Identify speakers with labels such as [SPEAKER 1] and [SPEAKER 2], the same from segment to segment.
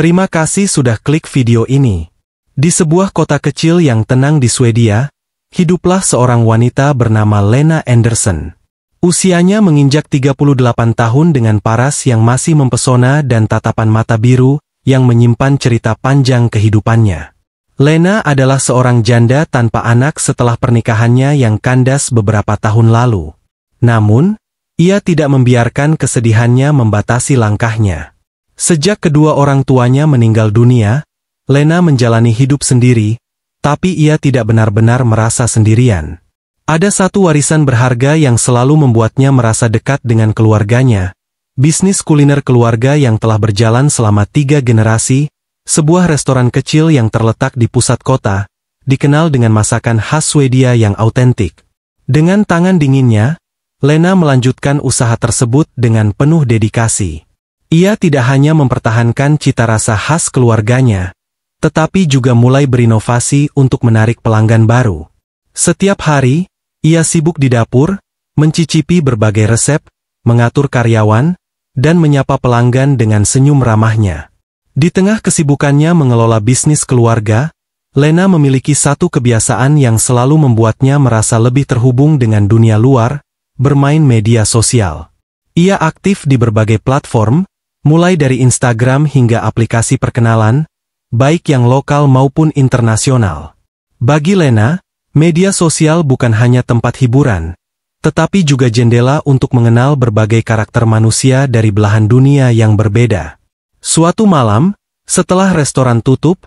[SPEAKER 1] Terima kasih sudah klik video ini. Di sebuah kota kecil yang tenang di Swedia, hiduplah seorang wanita bernama Lena Andersson. Usianya menginjak 38 tahun dengan paras yang masih mempesona dan tatapan mata biru yang menyimpan cerita panjang kehidupannya. Lena adalah seorang janda tanpa anak setelah pernikahannya yang kandas beberapa tahun lalu. Namun, ia tidak membiarkan kesedihannya membatasi langkahnya. Sejak kedua orang tuanya meninggal dunia, Lena menjalani hidup sendiri, tapi ia tidak benar-benar merasa sendirian. Ada satu warisan berharga yang selalu membuatnya merasa dekat dengan keluarganya, bisnis kuliner keluarga yang telah berjalan selama 3 generasi, sebuah restoran kecil yang terletak di pusat kota, dikenal dengan masakan khas Swedia yang autentik. Dengan tangan dinginnya, Lena melanjutkan usaha tersebut dengan penuh dedikasi. Ia tidak hanya mempertahankan cita rasa khas keluarganya, tetapi juga mulai berinovasi untuk menarik pelanggan baru. Setiap hari, ia sibuk di dapur, mencicipi berbagai resep, mengatur karyawan, dan menyapa pelanggan dengan senyum ramahnya. Di tengah kesibukannya mengelola bisnis keluarga, Lena memiliki satu kebiasaan yang selalu membuatnya merasa lebih terhubung dengan dunia luar, bermain media sosial. Ia aktif di berbagai platform, mulai dari Instagram hingga aplikasi perkenalan, baik yang lokal maupun internasional. Bagi Lena, media sosial bukan hanya tempat hiburan, tetapi juga jendela untuk mengenal berbagai karakter manusia dari belahan dunia yang berbeda. Suatu malam, setelah restoran tutup,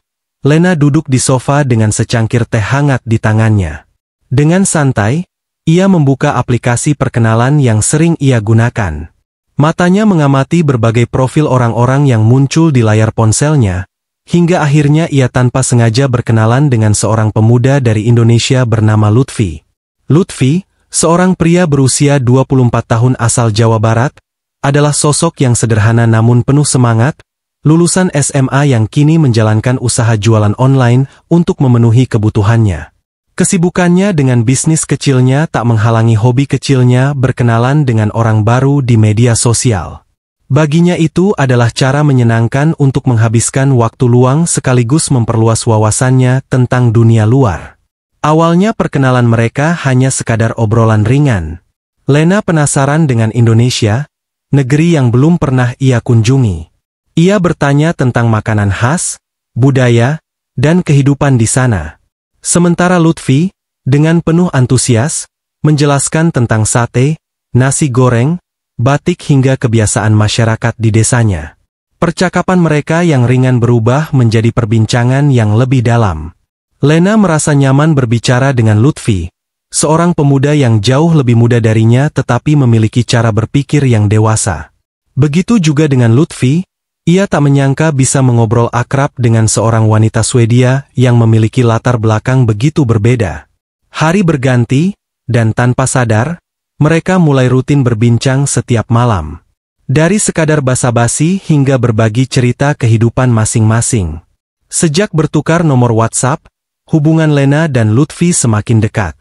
[SPEAKER 1] Lena duduk di sofa dengan secangkir teh hangat di tangannya. Dengan santai, ia membuka aplikasi perkenalan yang sering ia gunakan. Matanya mengamati berbagai profil orang-orang yang muncul di layar ponselnya, hingga akhirnya ia tanpa sengaja berkenalan dengan seorang pemuda dari Indonesia bernama Lutfi. Lutfi, seorang pria berusia 24 tahun asal Jawa Barat, adalah sosok yang sederhana namun penuh semangat, lulusan SMA yang kini menjalankan usaha jualan online untuk memenuhi kebutuhannya. Kesibukannya dengan bisnis kecilnya tak menghalangi hobi kecilnya berkenalan dengan orang baru di media sosial. Baginya itu adalah cara menyenangkan untuk menghabiskan waktu luang sekaligus memperluas wawasannya tentang dunia luar. Awalnya perkenalan mereka hanya sekadar obrolan ringan. Lena penasaran dengan Indonesia, negeri yang belum pernah ia kunjungi. Ia bertanya tentang makanan khas, budaya, dan kehidupan di sana. Sementara Lutfi, dengan penuh antusias, menjelaskan tentang sate, nasi goreng, batik hingga kebiasaan masyarakat di desanya. Percakapan mereka yang ringan berubah menjadi perbincangan yang lebih dalam. Lena merasa nyaman berbicara dengan Lutfi, seorang pemuda yang jauh lebih muda darinya tetapi memiliki cara berpikir yang dewasa. Begitu juga dengan Lutfi, ia tak menyangka bisa mengobrol akrab dengan seorang wanita Swedia yang memiliki latar belakang begitu berbeda. Hari berganti, dan tanpa sadar, mereka mulai rutin berbincang setiap malam. Dari sekadar basa-basi hingga berbagi cerita kehidupan masing-masing. Sejak bertukar nomor WhatsApp, hubungan Lena dan Lutfi semakin dekat.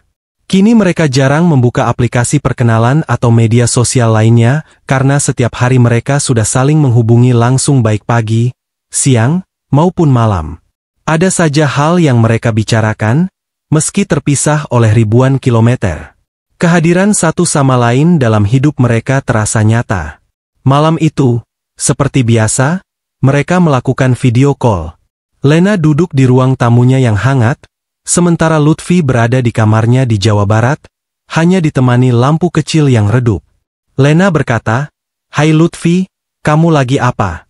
[SPEAKER 1] Kini mereka jarang membuka aplikasi perkenalan atau media sosial lainnya, karena setiap hari mereka sudah saling menghubungi langsung baik pagi, siang, maupun malam. Ada saja hal yang mereka bicarakan, meski terpisah oleh ribuan kilometer. Kehadiran satu sama lain dalam hidup mereka terasa nyata. Malam itu, seperti biasa, mereka melakukan video call. Lena duduk di ruang tamunya yang hangat, sementara Lutfi berada di kamarnya di Jawa Barat, hanya ditemani lampu kecil yang redup. Lena berkata, "Hai Lutfi, kamu lagi apa?"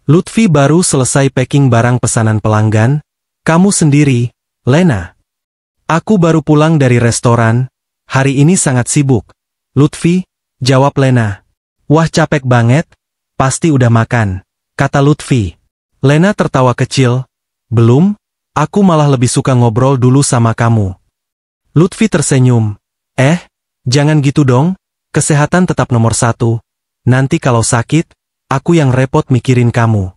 [SPEAKER 1] Lutfi baru selesai packing barang pesanan pelanggan. "Kamu sendiri, Lena?" "Aku baru pulang dari restoran, hari ini sangat sibuk." "Lutfi," jawab Lena. "Wah capek banget, pasti udah makan," kata Lutfi. Lena tertawa kecil, "Belum, aku malah lebih suka ngobrol dulu sama kamu." Lutfi tersenyum, Jangan gitu dong, kesehatan tetap nomor 1, nanti kalau sakit, aku yang repot mikirin kamu."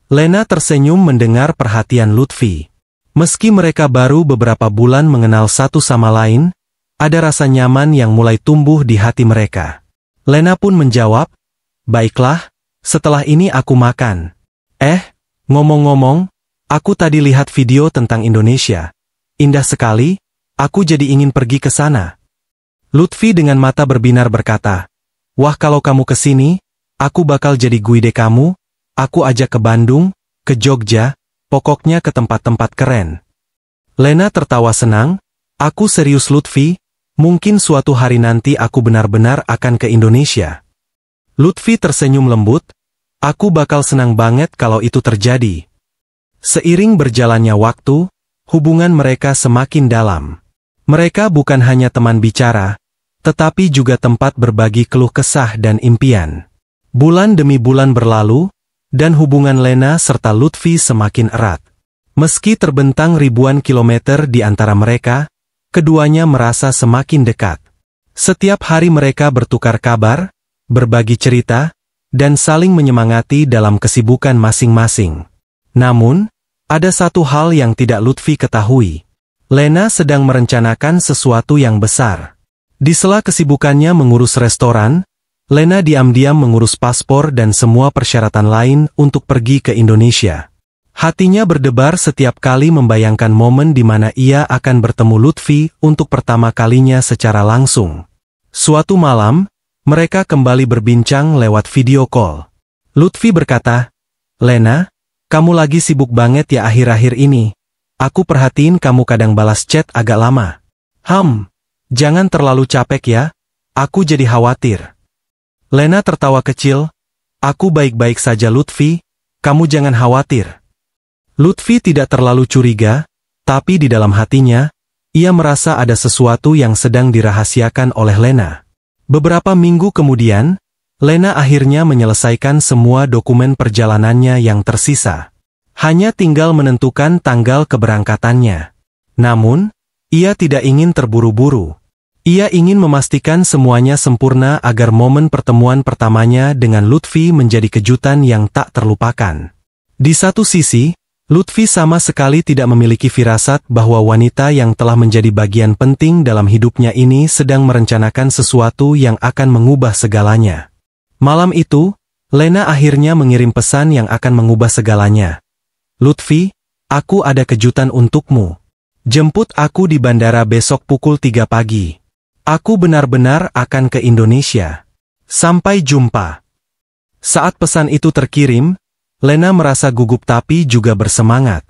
[SPEAKER 1] Lena tersenyum mendengar perhatian Lutfi. Meski mereka baru beberapa bulan mengenal satu sama lain, ada rasa nyaman yang mulai tumbuh di hati mereka. Lena pun menjawab, "Baiklah, setelah ini aku makan." Ngomong-ngomong, aku tadi lihat video tentang Indonesia. Indah sekali, aku jadi ingin pergi ke sana. Lutfi dengan mata berbinar berkata, wah kalau kamu ke sini, aku bakal jadi guide kamu, aku ajak ke Bandung, ke Jogja, pokoknya ke tempat-tempat keren. Lena tertawa senang, aku serius Lutfi, mungkin suatu hari nanti aku benar-benar akan ke Indonesia. Lutfi tersenyum lembut, aku bakal senang banget kalau itu terjadi. Seiring berjalannya waktu, hubungan mereka semakin dalam. Mereka bukan hanya teman bicara, tetapi juga tempat berbagi keluh kesah dan impian. Bulan demi bulan berlalu, dan hubungan Lena serta Lutfi semakin erat. Meski terbentang ribuan kilometer di antara mereka, keduanya merasa semakin dekat. Setiap hari mereka bertukar kabar, berbagi cerita, dan saling menyemangati dalam kesibukan masing-masing. Namun, ada satu hal yang tidak Lutfi ketahui. Lena sedang merencanakan sesuatu yang besar. Di sela kesibukannya mengurus restoran, Lena diam-diam mengurus paspor dan semua persyaratan lain untuk pergi ke Indonesia. Hatinya berdebar setiap kali membayangkan momen di mana ia akan bertemu Lutfi untuk pertama kalinya secara langsung. Suatu malam, mereka kembali berbincang lewat video call. Lutfi berkata, Lena, kamu lagi sibuk banget ya akhir-akhir ini. Aku perhatiin kamu kadang balas chat agak lama. Jangan terlalu capek ya, aku jadi khawatir. Lena tertawa kecil, aku baik-baik saja Lutfi, kamu jangan khawatir. Lutfi tidak terlalu curiga, tapi di dalam hatinya, ia merasa ada sesuatu yang sedang dirahasiakan oleh Lena. Beberapa minggu kemudian, Lena akhirnya menyelesaikan semua dokumen perjalanannya yang tersisa. Hanya tinggal menentukan tanggal keberangkatannya. Namun, ia tidak ingin terburu-buru. Ia ingin memastikan semuanya sempurna agar momen pertemuan pertamanya dengan Lutfi menjadi kejutan yang tak terlupakan. Di satu sisi, Lutfi sama sekali tidak memiliki firasat bahwa wanita yang telah menjadi bagian penting dalam hidupnya ini sedang merencanakan sesuatu yang akan mengubah segalanya. Malam itu, Lena akhirnya mengirim pesan yang akan mengubah segalanya. Lutfi, aku ada kejutan untukmu. Jemput aku di bandara besok pukul 3 pagi. Aku benar-benar akan ke Indonesia. Sampai jumpa. Saat pesan itu terkirim, Lena merasa gugup tapi juga bersemangat.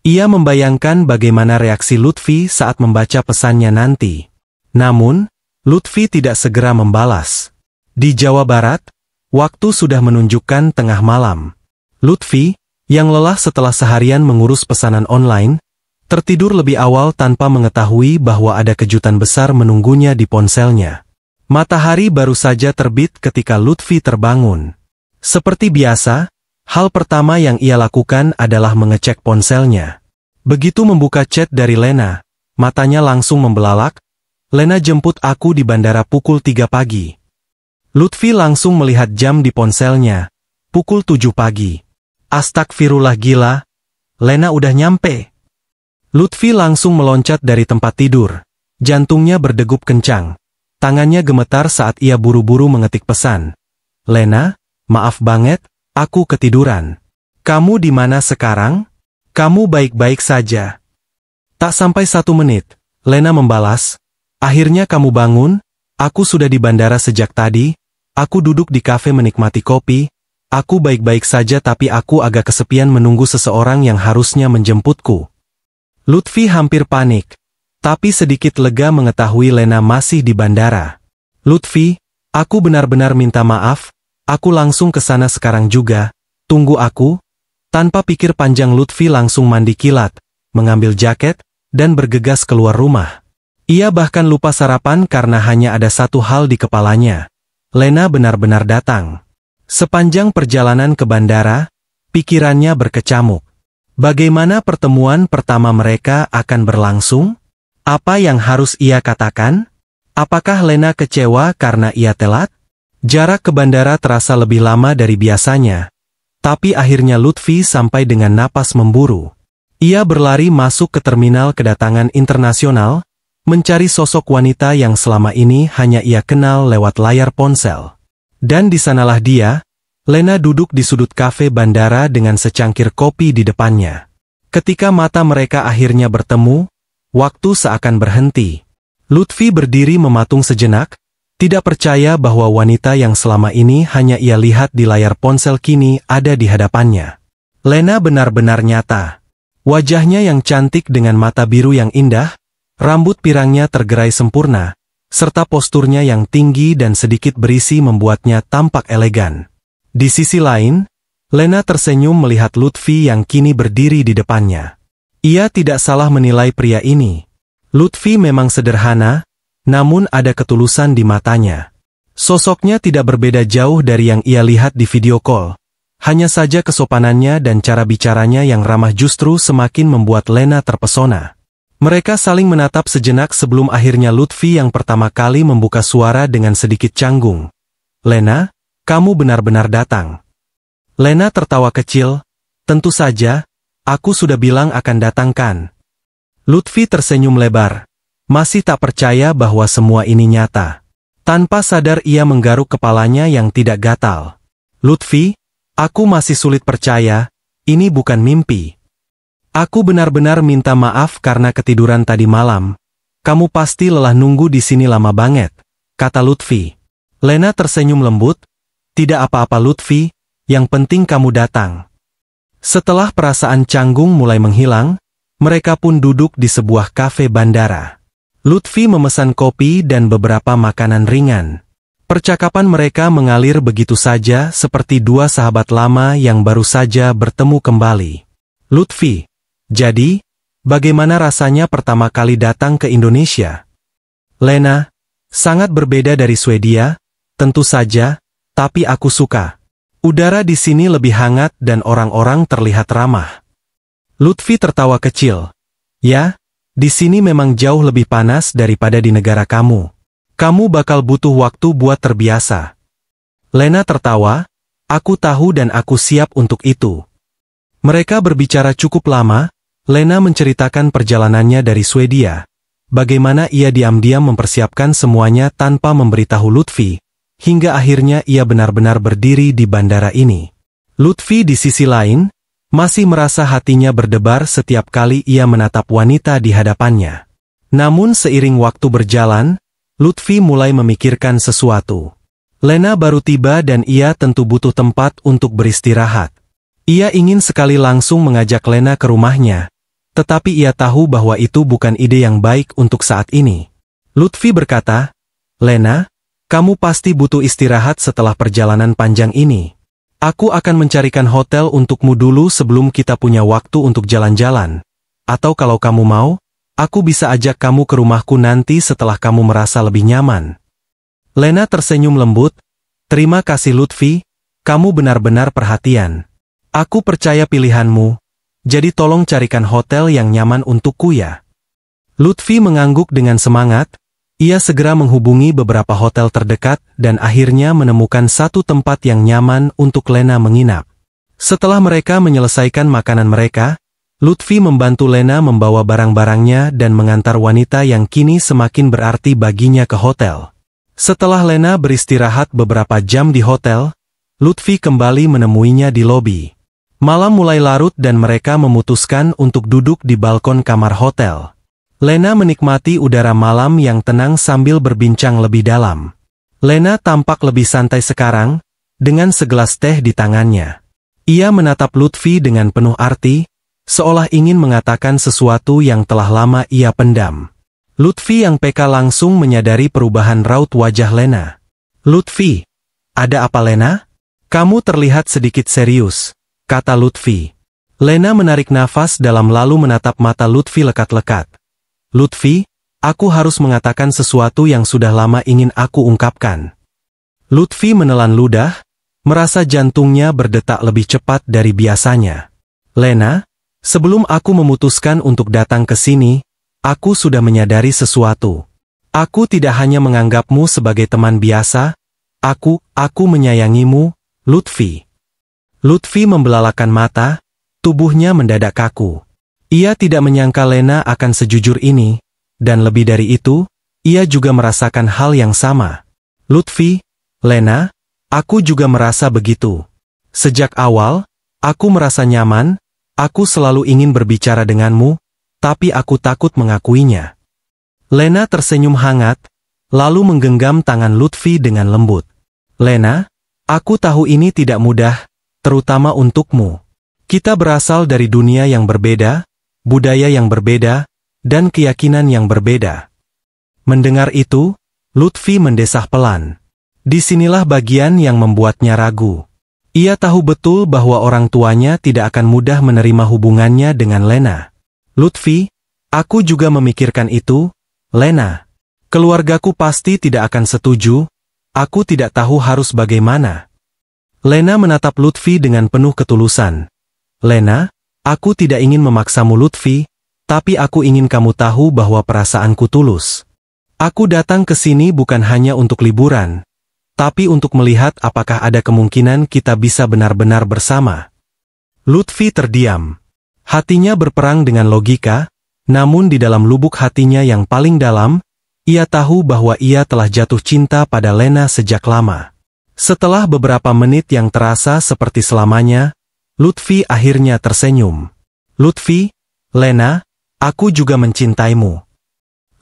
[SPEAKER 1] Ia membayangkan bagaimana reaksi Lutfi saat membaca pesannya nanti. Namun, Lutfi tidak segera membalas. Di Jawa Barat, waktu sudah menunjukkan tengah malam. Lutfi, yang lelah setelah seharian mengurus pesanan online, tertidur lebih awal tanpa mengetahui bahwa ada kejutan besar menunggunya di ponselnya. Matahari baru saja terbit ketika Lutfi terbangun. Seperti biasa, hal pertama yang ia lakukan adalah mengecek ponselnya. Begitu membuka chat dari Lena, matanya langsung membelalak. Lena jemput aku di bandara pukul 3 pagi. Lutfi langsung melihat jam di ponselnya. Pukul 7 pagi. Astagfirullah gila. Lena udah nyampe. Lutfi langsung meloncat dari tempat tidur. Jantungnya berdegup kencang. Tangannya gemetar saat ia buru-buru mengetik pesan. Lena, maaf banget. Aku ketiduran. Kamu di mana sekarang? Kamu baik-baik saja. Tak sampai 1 menit, Lena membalas, akhirnya kamu bangun, aku sudah di bandara sejak tadi, aku duduk di kafe menikmati kopi, aku baik-baik saja tapi aku agak kesepian menunggu seseorang yang harusnya menjemputku. Lutfi hampir panik, tapi sedikit lega mengetahui Lena masih di bandara. Lutfi, aku benar-benar minta maaf, aku langsung ke sana sekarang juga, tunggu aku. Tanpa pikir panjang Lutfi langsung mandi kilat, mengambil jaket, dan bergegas keluar rumah. Ia bahkan lupa sarapan karena hanya ada satu hal di kepalanya. Lena benar-benar datang. Sepanjang perjalanan ke bandara, pikirannya berkecamuk. Bagaimana pertemuan pertama mereka akan berlangsung? Apa yang harus ia katakan? Apakah Lena kecewa karena ia telat? Jarak ke bandara terasa lebih lama dari biasanya, tapi akhirnya Lutfi sampai dengan napas memburu. Ia berlari masuk ke terminal kedatangan internasional, mencari sosok wanita yang selama ini hanya ia kenal lewat layar ponsel. Dan di sanalah dia, Lena duduk di sudut kafe bandara dengan secangkir kopi di depannya. Ketika mata mereka akhirnya bertemu, waktu seakan berhenti. Lutfi berdiri mematung sejenak, tidak percaya bahwa wanita yang selama ini hanya ia lihat di layar ponsel kini ada di hadapannya. Lena benar-benar nyata. Wajahnya yang cantik dengan mata biru yang indah, rambut pirangnya tergerai sempurna, serta posturnya yang tinggi dan sedikit berisi membuatnya tampak elegan. Di sisi lain, Lena tersenyum melihat Lutfi yang kini berdiri di depannya. Ia tidak salah menilai pria ini. Lutfi memang sederhana, namun ada ketulusan di matanya. Sosoknya tidak berbeda jauh dari yang ia lihat di video call. Hanya saja kesopanannya dan cara bicaranya yang ramah justru semakin membuat Lena terpesona. Mereka saling menatap sejenak sebelum akhirnya Lutfi yang pertama kali membuka suara dengan sedikit canggung. "Lena, kamu benar-benar datang." Lena tertawa kecil, "Tentu saja, aku sudah bilang akan datang kan." Lutfi tersenyum lebar, masih tak percaya bahwa semua ini nyata. Tanpa sadar ia menggaruk kepalanya yang tidak gatal. "Lutfi, aku masih sulit percaya, ini bukan mimpi. Aku benar-benar minta maaf karena ketiduran tadi malam. Kamu pasti lelah nunggu di sini lama banget," kata Lutfi. Lena tersenyum lembut, "Tidak apa-apa Lutfi, yang penting kamu datang." Setelah perasaan canggung mulai menghilang, mereka pun duduk di sebuah kafe bandara. Lutfi memesan kopi dan beberapa makanan ringan. Percakapan mereka mengalir begitu saja seperti dua sahabat lama yang baru saja bertemu kembali. "Lutfi, jadi, bagaimana rasanya pertama kali datang ke Indonesia?" "Lena, sangat berbeda dari Swedia, tentu saja, tapi aku suka. Udara di sini lebih hangat dan orang-orang terlihat ramah." Lutfi tertawa kecil. "Ya, di sini memang jauh lebih panas daripada di negara kamu. Kamu bakal butuh waktu buat terbiasa." Lena tertawa, "Aku tahu dan aku siap untuk itu." Mereka berbicara cukup lama. Lena menceritakan perjalanannya dari Swedia, bagaimana ia diam-diam mempersiapkan semuanya tanpa memberitahu Lutfi, hingga akhirnya ia benar-benar berdiri di bandara ini. Lutfi di sisi lain, masih merasa hatinya berdebar setiap kali ia menatap wanita di hadapannya. Namun seiring waktu berjalan, Lutfi mulai memikirkan sesuatu. Lena baru tiba dan ia tentu butuh tempat untuk beristirahat. Ia ingin sekali langsung mengajak Lena ke rumahnya, tetapi ia tahu bahwa itu bukan ide yang baik untuk saat ini. Lutfi berkata, "Lena, kamu pasti butuh istirahat setelah perjalanan panjang ini. Aku akan mencarikan hotel untukmu dulu sebelum kita punya waktu untuk jalan-jalan. Atau kalau kamu mau, aku bisa ajak kamu ke rumahku nanti setelah kamu merasa lebih nyaman." Lena tersenyum lembut, "Terima kasih Lutfi, kamu benar-benar perhatian. Aku percaya pilihanmu, jadi tolong carikan hotel yang nyaman untukku ya." Lutfi mengangguk dengan semangat. Ia segera menghubungi beberapa hotel terdekat dan akhirnya menemukan satu tempat yang nyaman untuk Lena menginap. Setelah mereka menyelesaikan makanan mereka, Lutfi membantu Lena membawa barang-barangnya dan mengantar wanita yang kini semakin berarti baginya ke hotel. Setelah Lena beristirahat beberapa jam di hotel, Lutfi kembali menemuinya di lobi. Malam mulai larut dan mereka memutuskan untuk duduk di balkon kamar hotel. Lena menikmati udara malam yang tenang sambil berbincang lebih dalam. Lena tampak lebih santai sekarang, dengan segelas teh di tangannya. Ia menatap Lutfi dengan penuh arti, seolah ingin mengatakan sesuatu yang telah lama ia pendam. Lutfi yang peka langsung menyadari perubahan raut wajah Lena. "Lutfi, ada apa Lena? Kamu terlihat sedikit serius," kata Lutfi. Lena menarik nafas dalam lalu menatap mata Lutfi lekat-lekat. "Lutfi, aku harus mengatakan sesuatu yang sudah lama ingin aku ungkapkan." Lutfi menelan ludah, merasa jantungnya berdetak lebih cepat dari biasanya. "Lena, sebelum aku memutuskan untuk datang ke sini, aku sudah menyadari sesuatu. Aku tidak hanya menganggapmu sebagai teman biasa, aku menyayangimu, Lutfi." Lutfi membelalakan mata, tubuhnya mendadak kaku. Ia tidak menyangka Lena akan sejujur ini, dan lebih dari itu, ia juga merasakan hal yang sama. "Lutfi, Lena, aku juga merasa begitu." Sejak awal, aku merasa nyaman, aku selalu ingin berbicara denganmu, tapi aku takut mengakuinya. Lena tersenyum hangat, lalu menggenggam tangan Lutfi dengan lembut. Lena, aku tahu ini tidak mudah, terutama untukmu. Kita berasal dari dunia yang berbeda, budaya yang berbeda, dan keyakinan yang berbeda. Mendengar itu, Lutfi mendesah pelan. Disinilah bagian yang membuatnya ragu. Ia tahu betul bahwa orang tuanya tidak akan mudah menerima hubungannya dengan Lena. Lutfi, aku juga memikirkan itu, Lena. Keluargaku pasti tidak akan setuju, aku tidak tahu harus bagaimana. Lena menatap Lutfi dengan penuh ketulusan. Lena, aku tidak ingin memaksamu Lutfi, tapi aku ingin kamu tahu bahwa perasaanku tulus. Aku datang ke sini bukan hanya untuk liburan, tapi untuk melihat apakah ada kemungkinan kita bisa benar-benar bersama. Lutfi terdiam. Hatinya berperang dengan logika, namun di dalam lubuk hatinya yang paling dalam, ia tahu bahwa ia telah jatuh cinta pada Lena sejak lama. Setelah beberapa menit yang terasa seperti selamanya, Lutfi akhirnya tersenyum. Lutfi, Lena, aku juga mencintaimu.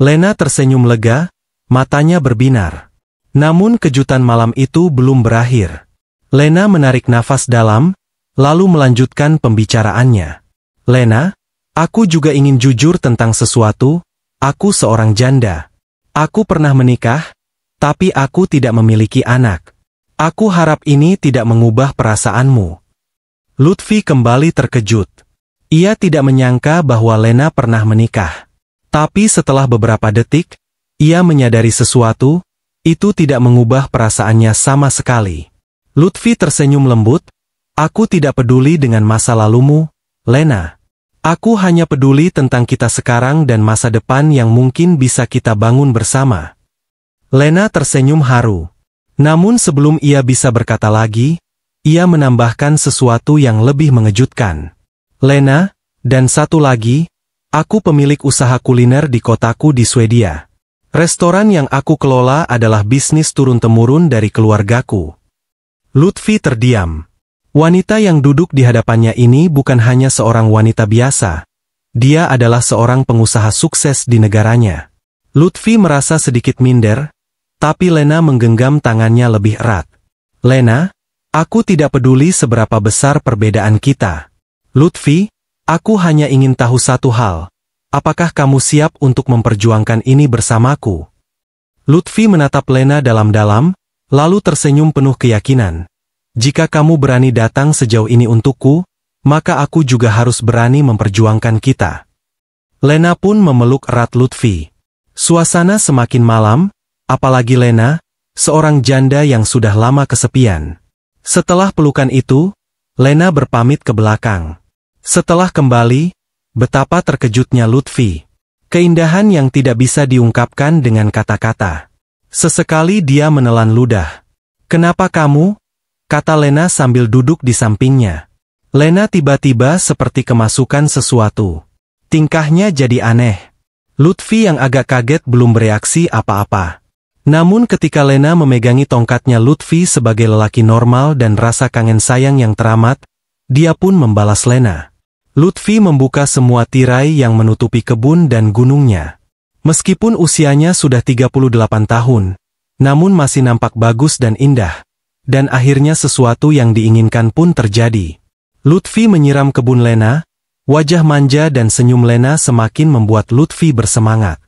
[SPEAKER 1] Lena tersenyum lega, matanya berbinar. Namun kejutan malam itu belum berakhir. Lena menarik nafas dalam, lalu melanjutkan pembicaraannya. Lena, aku juga ingin jujur tentang sesuatu, aku seorang janda. Aku pernah menikah, tapi aku tidak memiliki anak. Aku harap ini tidak mengubah perasaanmu. Lutfi kembali terkejut. Ia tidak menyangka bahwa Lena pernah menikah. Tapi setelah beberapa detik, ia menyadari sesuatu, itu tidak mengubah perasaannya sama sekali. Lutfi tersenyum lembut, aku tidak peduli dengan masa lalumu, Lena. Aku hanya peduli tentang kita sekarang dan masa depan yang mungkin bisa kita bangun bersama. Lena tersenyum haru. Namun sebelum ia bisa berkata lagi, ia menambahkan sesuatu yang lebih mengejutkan. Lena, dan satu lagi, aku pemilik usaha kuliner di kotaku di Swedia. Restoran yang aku kelola adalah bisnis turun-temurun dari keluargaku. Lutfi terdiam. Wanita yang duduk di hadapannya ini bukan hanya seorang wanita biasa. Dia adalah seorang pengusaha sukses di negaranya. Lutfi merasa sedikit minder, tapi Lena menggenggam tangannya lebih erat. Lena, aku tidak peduli seberapa besar perbedaan kita. Lutfi, aku hanya ingin tahu satu hal. Apakah kamu siap untuk memperjuangkan ini bersamaku? Lutfi menatap Lena dalam-dalam, lalu tersenyum penuh keyakinan. Jika kamu berani datang sejauh ini untukku, maka aku juga harus berani memperjuangkan kita. Lena pun memeluk erat Lutfi. Suasana semakin malam, apalagi Lena, seorang janda yang sudah lama kesepian. Setelah pelukan itu, Lena berpamit ke belakang. Setelah kembali, betapa terkejutnya Lutfi. Keindahan yang tidak bisa diungkapkan dengan kata-kata. Sesekali dia menelan ludah. Kenapa kamu? Kata Lena sambil duduk di sampingnya. Lena tiba-tiba seperti kemasukan sesuatu. Tingkahnya jadi aneh. Lutfi yang agak kaget belum bereaksi apa-apa. Namun ketika Lena memegangi tongkatnya Lutfi sebagai lelaki normal dan rasa kangen sayang yang teramat, dia pun membalas Lena. Lutfi membuka semua tirai yang menutupi kebun dan gunungnya. Meskipun usianya sudah 38 tahun, namun masih nampak bagus dan indah. Dan akhirnya sesuatu yang diinginkan pun terjadi. Lutfi menyiram kebun Lena, wajah manja dan senyum Lena semakin membuat Lutfi bersemangat.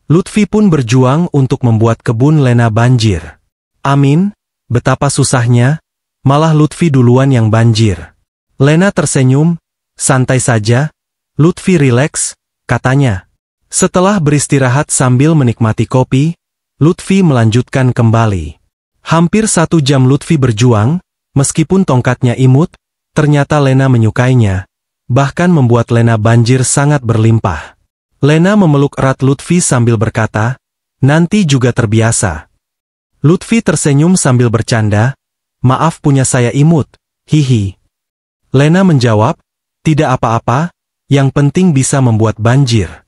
[SPEAKER 1] Lutfi pun berjuang untuk membuat kebun Lena banjir. Amin, betapa susahnya, malah Lutfi duluan yang banjir. Lena tersenyum, santai saja, Lutfi rileks, katanya. Setelah beristirahat sambil menikmati kopi, Lutfi melanjutkan kembali. Hampir 1 jam Lutfi berjuang, meskipun tongkatnya imut, ternyata Lena menyukainya, bahkan membuat Lena banjir sangat berlimpah. Lena memeluk erat Lutfi sambil berkata, nanti juga terbiasa. Lutfi tersenyum sambil bercanda, maaf punya saya imut, hihi. Lena menjawab, tidak apa-apa, yang penting bisa membuat banjir.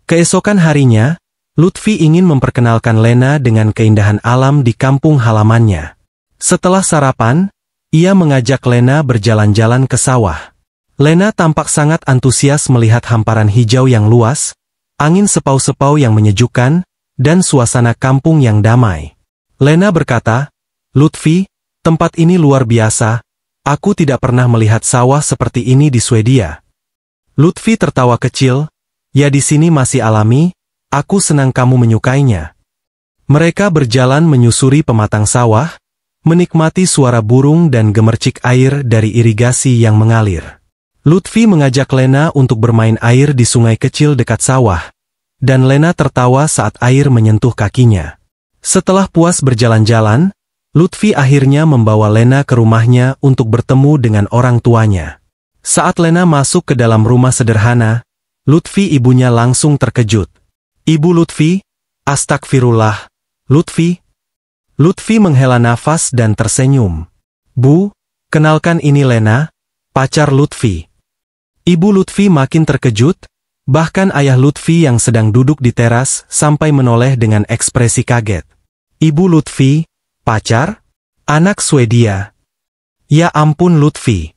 [SPEAKER 1] Keesokan harinya, Lutfi ingin memperkenalkan Lena dengan keindahan alam di kampung halamannya. Setelah sarapan, Ia mengajak Lena berjalan-jalan ke sawah. Lena tampak sangat antusias melihat hamparan hijau yang luas, angin sepau-sepau yang menyejukkan, dan suasana kampung yang damai. Lena berkata, "Lutfi, tempat ini luar biasa, aku tidak pernah melihat sawah seperti ini di Swedia." Lutfi tertawa kecil, "Ya di sini masih alami, aku senang kamu menyukainya." Mereka berjalan menyusuri pematang sawah, menikmati suara burung dan gemercik air dari irigasi yang mengalir. Lutfi mengajak Lena untuk bermain air di sungai kecil dekat sawah, dan Lena tertawa saat air menyentuh kakinya. Setelah puas berjalan-jalan, Lutfi akhirnya membawa Lena ke rumahnya untuk bertemu dengan orang tuanya. Saat Lena masuk ke dalam rumah sederhana, Lutfi ibunya langsung terkejut. "Ibu Lutfi, astagfirullah, Lutfi." Lutfi menghela nafas dan tersenyum. "Bu, kenalkan ini Lena, pacar Lutfi." Ibu Lutfi makin terkejut, bahkan ayah Lutfi yang sedang duduk di teras sampai menoleh dengan ekspresi kaget. "Ibu Lutfi, pacar? Anak Swedia? Ya ampun Lutfi."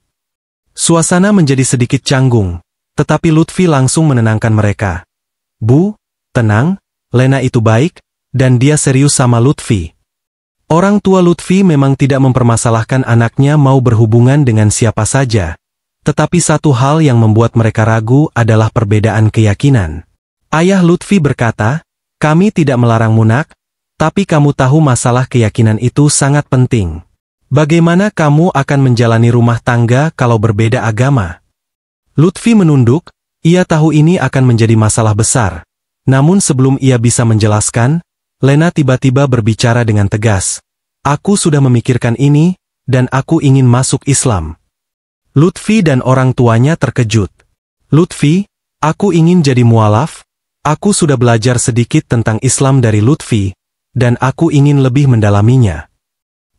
[SPEAKER 1] Suasana menjadi sedikit canggung, tetapi Lutfi langsung menenangkan mereka. "Bu, tenang, Lena itu baik, dan dia serius sama Lutfi." Orang tua Lutfi memang tidak mempermasalahkan anaknya mau berhubungan dengan siapa saja, tetapi satu hal yang membuat mereka ragu adalah perbedaan keyakinan. Ayah Lutfi berkata, "Kami tidak melarangmu nak, tapi kamu tahu masalah keyakinan itu sangat penting. Bagaimana kamu akan menjalani rumah tangga kalau berbeda agama?" Lutfi menunduk, ia tahu ini akan menjadi masalah besar. Namun sebelum ia bisa menjelaskan, Lena tiba-tiba berbicara dengan tegas. "Aku sudah memikirkan ini, dan aku ingin masuk Islam." Lutfi dan orang tuanya terkejut. "Lutfi, aku ingin jadi mualaf, aku sudah belajar sedikit tentang Islam dari Lutfi, dan aku ingin lebih mendalaminya."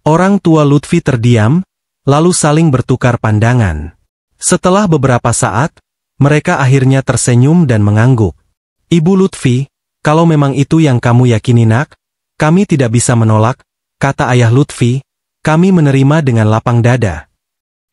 [SPEAKER 1] Orang tua Lutfi terdiam, lalu saling bertukar pandangan. Setelah beberapa saat, mereka akhirnya tersenyum dan mengangguk. "Ibu Lutfi, kalau memang itu yang kamu yakini nak, kami tidak bisa menolak," kata ayah Lutfi, "kami menerima dengan lapang dada."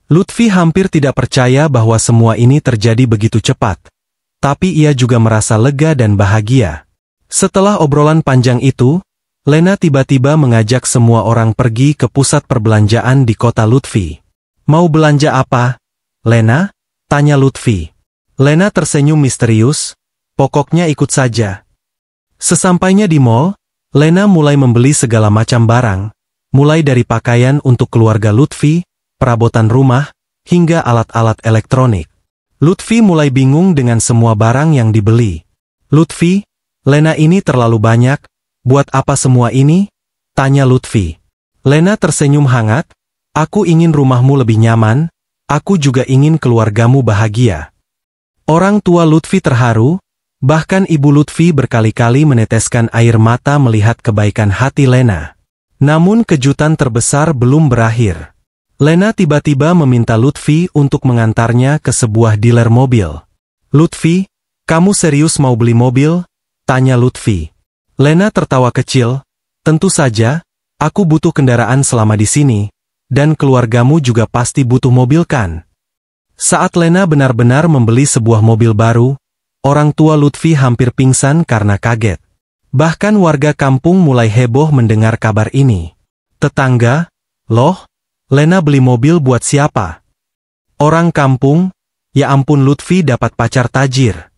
[SPEAKER 1] Lutfi hampir tidak percaya bahwa semua ini terjadi begitu cepat. Tapi ia juga merasa lega dan bahagia. Setelah obrolan panjang itu, Lena tiba-tiba mengajak semua orang pergi ke pusat perbelanjaan di kota Lutfi. "Mau belanja apa, Lena?" tanya Lutfi. Lena tersenyum misterius, "Pokoknya ikut saja." Sesampainya di mall, Lena mulai membeli segala macam barang, mulai dari pakaian untuk keluarga Lutfi, perabotan rumah, hingga alat-alat elektronik. Lutfi mulai bingung dengan semua barang yang dibeli. "Lutfi, Lena ini terlalu banyak, buat apa semua ini?" tanya Lutfi. Lena tersenyum hangat, "Aku ingin rumahmu lebih nyaman, aku juga ingin keluargamu bahagia." Orang tua Lutfi terharu, bahkan ibu Lutfi berkali-kali meneteskan air mata melihat kebaikan hati Lena. Namun kejutan terbesar belum berakhir. Lena tiba-tiba meminta Lutfi untuk mengantarnya ke sebuah dealer mobil. "Lutfi, kamu serius mau beli mobil?" tanya Lutfi. Lena tertawa kecil, "Tentu saja, aku butuh kendaraan selama di sini, dan keluargamu juga pasti butuh mobil kan?" Saat Lena benar-benar membeli sebuah mobil baru, orang tua Lutfi hampir pingsan karena kaget. Bahkan warga kampung mulai heboh mendengar kabar ini. Tetangga, "Loh, Lena beli mobil buat siapa?" Orang kampung, "Ya ampun Lutfi dapat pacar tajir."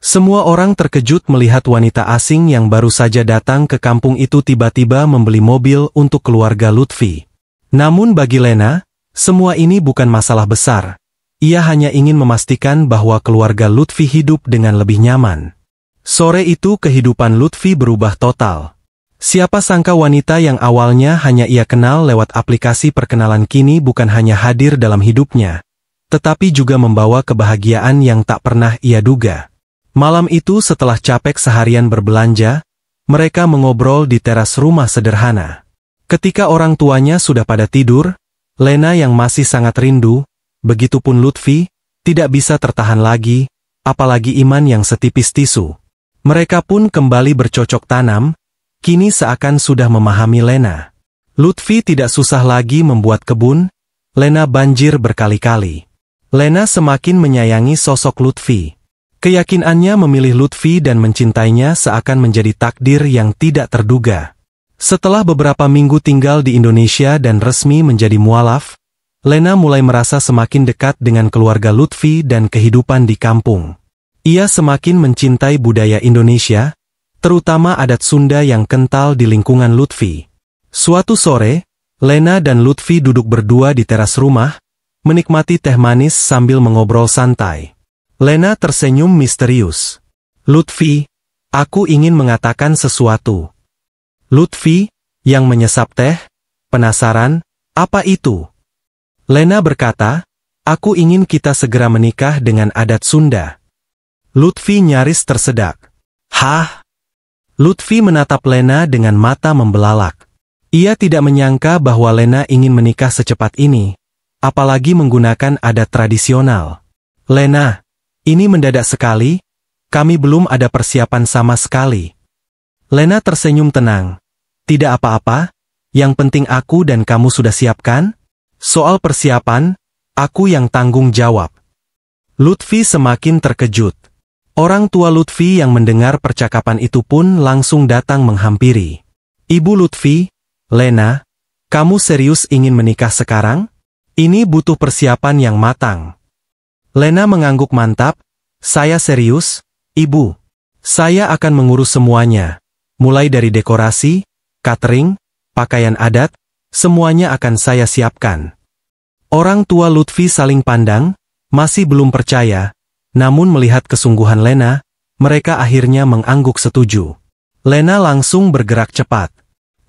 [SPEAKER 1] Semua orang terkejut melihat wanita asing yang baru saja datang ke kampung itu tiba-tiba membeli mobil untuk keluarga Lutfi. Namun bagi Lena, semua ini bukan masalah besar. Ia hanya ingin memastikan bahwa keluarga Lutfi hidup dengan lebih nyaman. Sore itu kehidupan Lutfi berubah total. Siapa sangka wanita yang awalnya hanya ia kenal lewat aplikasi perkenalan kini bukan hanya hadir dalam hidupnya, tetapi juga membawa kebahagiaan yang tak pernah ia duga. Malam itu setelah capek seharian berbelanja, mereka mengobrol di teras rumah sederhana. Ketika orang tuanya sudah pada tidur, Lena yang masih sangat rindu, begitupun Lutfi, tidak bisa tertahan lagi, apalagi Iman yang setipis tisu. Mereka pun kembali bercocok tanam, kini seakan sudah memahami Lena. Lutfi tidak susah lagi membuat kebun, Lena banjir berkali-kali. Lena semakin menyayangi sosok Lutfi. Keyakinannya memilih Lutfi dan mencintainya seakan menjadi takdir yang tidak terduga. Setelah beberapa minggu tinggal di Indonesia dan resmi menjadi mualaf, Lena mulai merasa semakin dekat dengan keluarga Lutfi dan kehidupan di kampung. Ia semakin mencintai budaya Indonesia, terutama adat Sunda yang kental di lingkungan Lutfi. Suatu sore, Lena dan Lutfi duduk berdua di teras rumah, menikmati teh manis sambil mengobrol santai. Lena tersenyum misterius. "Lutfi, aku ingin mengatakan sesuatu." Lutfi, yang menyesap teh, penasaran, "Apa itu?" Lena berkata, "Aku ingin kita segera menikah dengan adat Sunda." Lutfi nyaris tersedak. "Hah?" Lutfi menatap Lena dengan mata membelalak. Ia tidak menyangka bahwa Lena ingin menikah secepat ini, apalagi menggunakan adat tradisional. "Lena, ini mendadak sekali, kami belum ada persiapan sama sekali." Lena tersenyum tenang. "Tidak apa-apa, yang penting aku dan kamu sudah siapkan? Soal persiapan, aku yang tanggung jawab." Lutfi semakin terkejut. Orang tua Lutfi yang mendengar percakapan itu pun langsung datang menghampiri. "Ibu Lutfi, Lena, kamu serius ingin menikah sekarang? Ini butuh persiapan yang matang." Lena mengangguk mantap, "Saya serius, Ibu. Saya akan mengurus semuanya, mulai dari dekorasi, catering, pakaian adat, semuanya akan saya siapkan." Orang tua Lutfi saling pandang, masih belum percaya, namun melihat kesungguhan Lena, mereka akhirnya mengangguk setuju. Lena langsung bergerak cepat.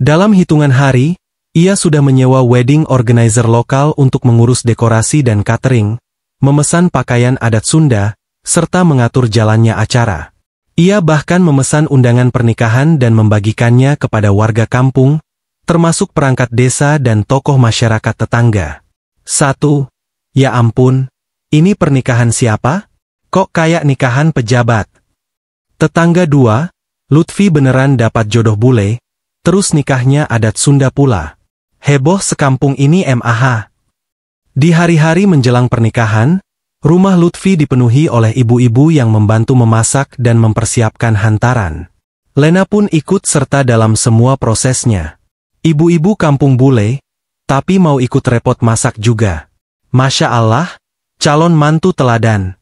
[SPEAKER 1] Dalam hitungan hari, ia sudah menyewa wedding organizer lokal untuk mengurus dekorasi dan catering, memesan pakaian adat Sunda, serta mengatur jalannya acara. Ia bahkan memesan undangan pernikahan dan membagikannya kepada warga kampung, termasuk perangkat desa dan tokoh masyarakat tetangga. 1. Ya ampun, ini pernikahan siapa? Kok kayak nikahan pejabat? Tetangga 2, Lutfi beneran dapat jodoh bule, terus nikahnya adat Sunda pula. Heboh sekampung ini mah. Di hari-hari menjelang pernikahan, rumah Lutfi dipenuhi oleh ibu-ibu yang membantu memasak dan mempersiapkan hantaran. Lena pun ikut serta dalam semua prosesnya. Ibu-ibu kampung bule, tapi mau ikut repot masak juga. Masya Allah, calon mantu teladan.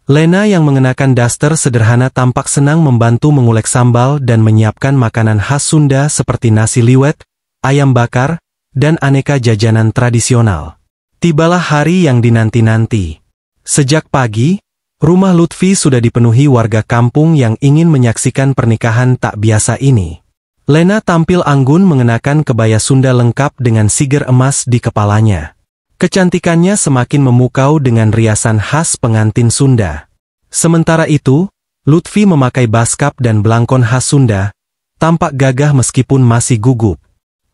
[SPEAKER 1] Lena yang mengenakan daster sederhana tampak senang membantu mengulek sambal dan menyiapkan makanan khas Sunda seperti nasi liwet, ayam bakar, dan aneka jajanan tradisional. Tibalah hari yang dinanti-nanti. Sejak pagi, rumah Lutfi sudah dipenuhi warga kampung yang ingin menyaksikan pernikahan tak biasa ini. Lena tampil anggun mengenakan kebaya Sunda lengkap dengan siger emas di kepalanya. Kecantikannya semakin memukau dengan riasan khas pengantin Sunda. Sementara itu, Lutfi memakai baskap dan belangkon khas Sunda, tampak gagah meskipun masih gugup.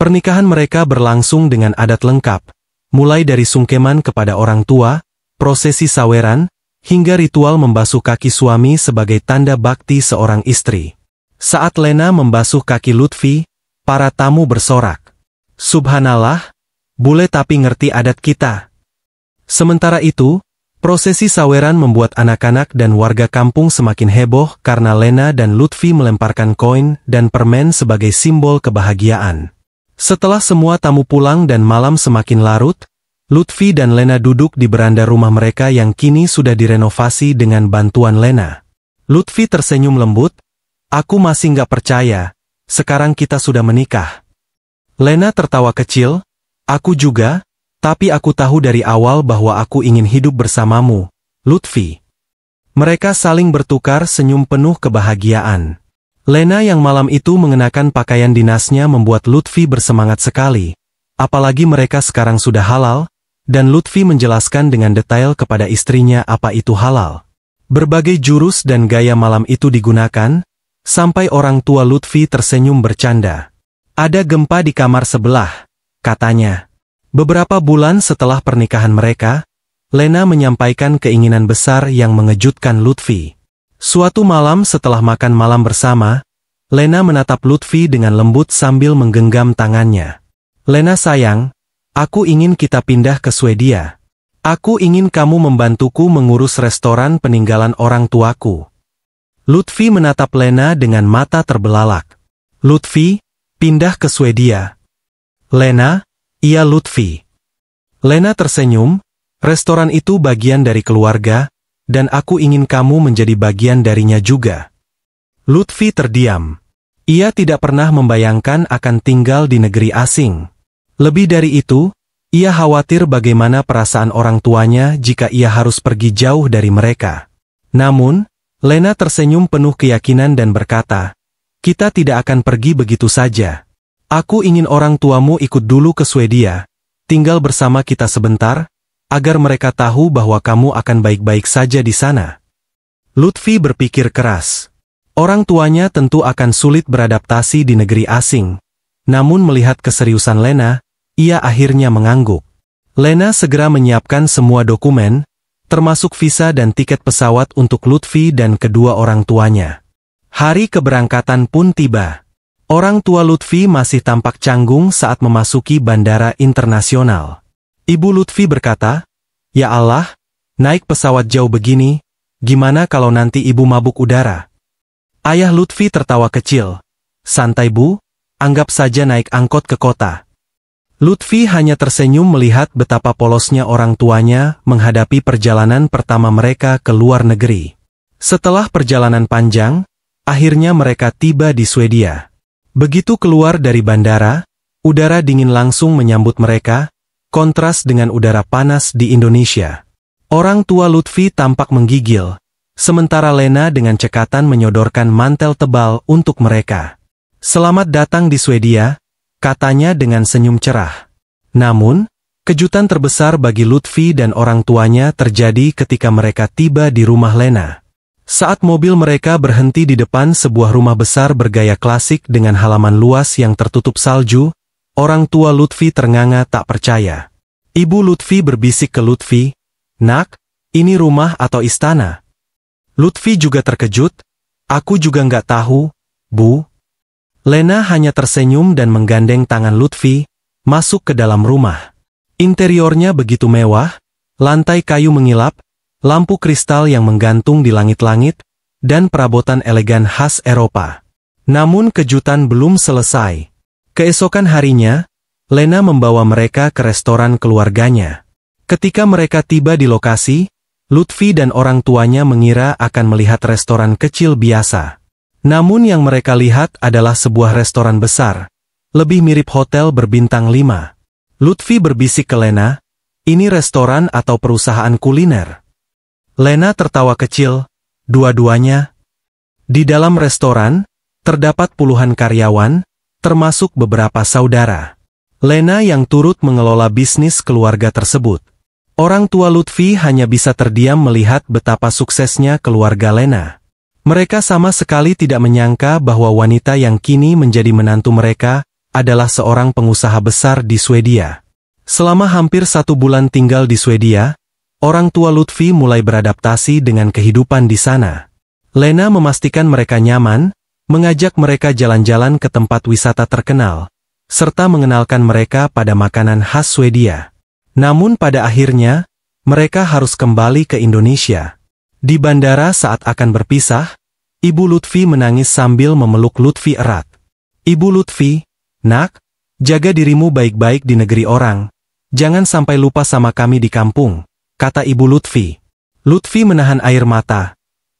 [SPEAKER 1] Pernikahan mereka berlangsung dengan adat lengkap, mulai dari sungkeman kepada orang tua, prosesi saweran, hingga ritual membasuh kaki suami sebagai tanda bakti seorang istri. Saat Lena membasuh kaki Lutfi, para tamu bersorak. "Subhanallah, bule tapi ngerti adat kita." Sementara itu, prosesi saweran membuat anak-anak dan warga kampung semakin heboh karena Lena dan Lutfi melemparkan koin dan permen sebagai simbol kebahagiaan. Setelah semua tamu pulang dan malam semakin larut, Lutfi dan Lena duduk di beranda rumah mereka yang kini sudah direnovasi dengan bantuan Lena. Lutfi tersenyum lembut, "Aku masih nggak percaya, sekarang kita sudah menikah." Lena tertawa kecil, "Aku juga, tapi aku tahu dari awal bahwa aku ingin hidup bersamamu, Lutfi." Mereka saling bertukar senyum penuh kebahagiaan. Lena yang malam itu mengenakan pakaian dinasnya membuat Lutfi bersemangat sekali, apalagi mereka sekarang sudah halal, dan Lutfi menjelaskan dengan detail kepada istrinya apa itu halal. Berbagai jurus dan gaya malam itu digunakan, sampai orang tua Lutfi tersenyum bercanda. "Ada gempa di kamar sebelah," katanya. Beberapa bulan setelah pernikahan mereka, Lena menyampaikan keinginan besar yang mengejutkan Lutfi. Suatu malam setelah makan malam bersama, Lena menatap Lutfi dengan lembut sambil menggenggam tangannya. "Lena sayang, Aku ingin kita pindah ke Swedia. Aku ingin kamu membantuku mengurus restoran peninggalan orang tuaku. Lutfi menatap Lena dengan mata terbelalak. Lutfi, pindah ke Swedia. Lena, iya Lutfi. Lena tersenyum, restoran itu bagian dari keluarga, dan aku ingin kamu menjadi bagian darinya juga. Lutfi terdiam. Ia tidak pernah membayangkan akan tinggal di negeri asing. Lebih dari itu, ia khawatir bagaimana perasaan orang tuanya jika ia harus pergi jauh dari mereka. Namun, Lena tersenyum penuh keyakinan dan berkata, "Kita tidak akan pergi begitu saja. Aku ingin orang tuamu ikut dulu ke Swedia, tinggal bersama kita sebentar, agar mereka tahu bahwa kamu akan baik-baik saja di sana." Lutfi berpikir keras. Orang tuanya tentu akan sulit beradaptasi di negeri asing. Namun melihat keseriusan Lena, ia akhirnya mengangguk. Lena segera menyiapkan semua dokumen, termasuk visa dan tiket pesawat untuk Lutfi dan kedua orang tuanya. Hari keberangkatan pun tiba. Orang tua Lutfi masih tampak canggung saat memasuki bandara internasional. Ibu Lutfi berkata, "Ya Allah, naik pesawat jauh begini, gimana kalau nanti ibu mabuk udara?" Ayah Lutfi tertawa kecil. "Santai Bu, anggap saja naik angkot ke kota." Lutfi hanya tersenyum melihat betapa polosnya orang tuanya menghadapi perjalanan pertama mereka ke luar negeri. Setelah perjalanan panjang, akhirnya mereka tiba di Swedia. Begitu keluar dari bandara, udara dingin langsung menyambut mereka, kontras dengan udara panas di Indonesia. Orang tua Lutfi tampak menggigil, sementara Lena dengan cekatan menyodorkan mantel tebal untuk mereka. "Selamat datang di Swedia," katanya dengan senyum cerah. Namun, kejutan terbesar bagi Lutfi dan orang tuanya terjadi ketika mereka tiba di rumah Lena. Saat mobil mereka berhenti di depan sebuah rumah besar bergaya klasik dengan halaman luas yang tertutup salju, orang tua Lutfi ternganga tak percaya. Ibu Lutfi berbisik ke Lutfi, "Nak, ini rumah atau istana?" Lutfi juga terkejut, "Aku juga nggak tahu, Bu." Lena hanya tersenyum dan menggandeng tangan Lutfi, masuk ke dalam rumah. Interiornya begitu mewah, lantai kayu mengilap, lampu kristal yang menggantung di langit-langit, dan perabotan elegan khas Eropa. Namun kejutan belum selesai. Keesokan harinya, Lena membawa mereka ke restoran keluarganya. Ketika mereka tiba di lokasi, Lutfi dan orang tuanya mengira akan melihat restoran kecil biasa. Namun yang mereka lihat adalah sebuah restoran besar, lebih mirip hotel berbintang 5. Lutfi berbisik ke Lena, "Ini restoran atau perusahaan kuliner?" Lena tertawa kecil, "Dua-duanya." Di dalam restoran, terdapat puluhan karyawan, termasuk beberapa saudara. Lena yang turut mengelola bisnis keluarga tersebut. Orang tua Lutfi hanya bisa terdiam melihat betapa suksesnya keluarga Lena. Mereka sama sekali tidak menyangka bahwa wanita yang kini menjadi menantu mereka adalah seorang pengusaha besar di Swedia. Selama hampir 1 bulan tinggal di Swedia, orang tua Lutfi mulai beradaptasi dengan kehidupan di sana. Lena memastikan mereka nyaman, mengajak mereka jalan-jalan ke tempat wisata terkenal, serta mengenalkan mereka pada makanan khas Swedia. Namun pada akhirnya, mereka harus kembali ke Indonesia. Di bandara saat akan berpisah, Ibu Lutfi menangis sambil memeluk Lutfi erat. "Ibu Lutfi, Nak, jaga dirimu baik-baik di negeri orang. Jangan sampai lupa sama kami di kampung," kata Ibu Lutfi. Lutfi menahan air mata.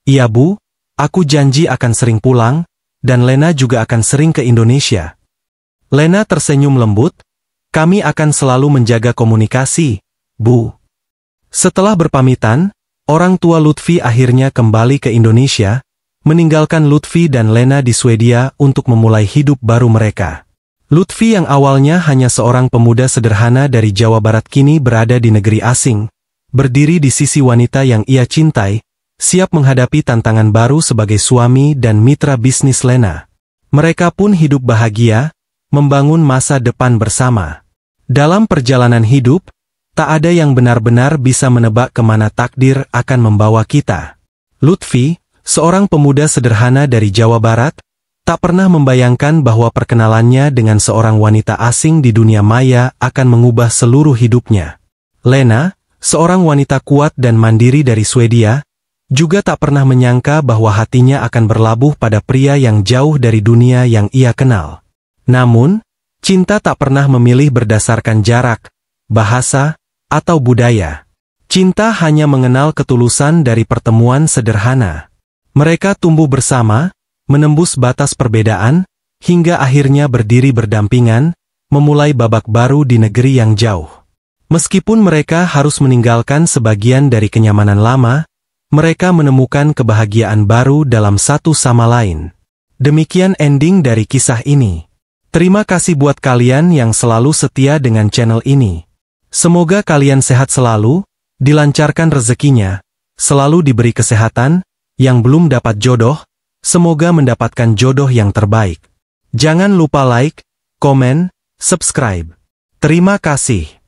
[SPEAKER 1] "Iya Bu, aku janji akan sering pulang, dan Lena juga akan sering ke Indonesia." Lena tersenyum lembut, "Kami akan selalu menjaga komunikasi, Bu." Setelah berpamitan, orang tua Lutfi akhirnya kembali ke Indonesia, meninggalkan Lutfi dan Lena di Swedia untuk memulai hidup baru mereka. Lutfi yang awalnya hanya seorang pemuda sederhana dari Jawa Barat kini berada di negeri asing, berdiri di sisi wanita yang ia cintai, siap menghadapi tantangan baru sebagai suami dan mitra bisnis Lena. Mereka pun hidup bahagia, membangun masa depan bersama. Dalam perjalanan hidup, tak ada yang benar-benar bisa menebak kemana takdir akan membawa kita. Lutfi, seorang pemuda sederhana dari Jawa Barat, tak pernah membayangkan bahwa perkenalannya dengan seorang wanita asing di dunia maya akan mengubah seluruh hidupnya. Lena, seorang wanita kuat dan mandiri dari Swedia, juga tak pernah menyangka bahwa hatinya akan berlabuh pada pria yang jauh dari dunia yang ia kenal. Namun, cinta tak pernah memilih berdasarkan jarak, bahasa, atau budaya. Cinta hanya mengenal ketulusan dari pertemuan sederhana. Mereka tumbuh bersama, menembus batas perbedaan, hingga akhirnya berdiri berdampingan, memulai babak baru di negeri yang jauh. Meskipun mereka harus meninggalkan sebagian dari kenyamanan lama, mereka menemukan kebahagiaan baru dalam satu sama lain. Demikian ending dari kisah ini. Terima kasih buat kalian yang selalu setia dengan channel ini. Semoga kalian sehat selalu, dilancarkan rezekinya, selalu diberi kesehatan, yang belum dapat jodoh, semoga mendapatkan jodoh yang terbaik. Jangan lupa like, komen, subscribe. Terima kasih.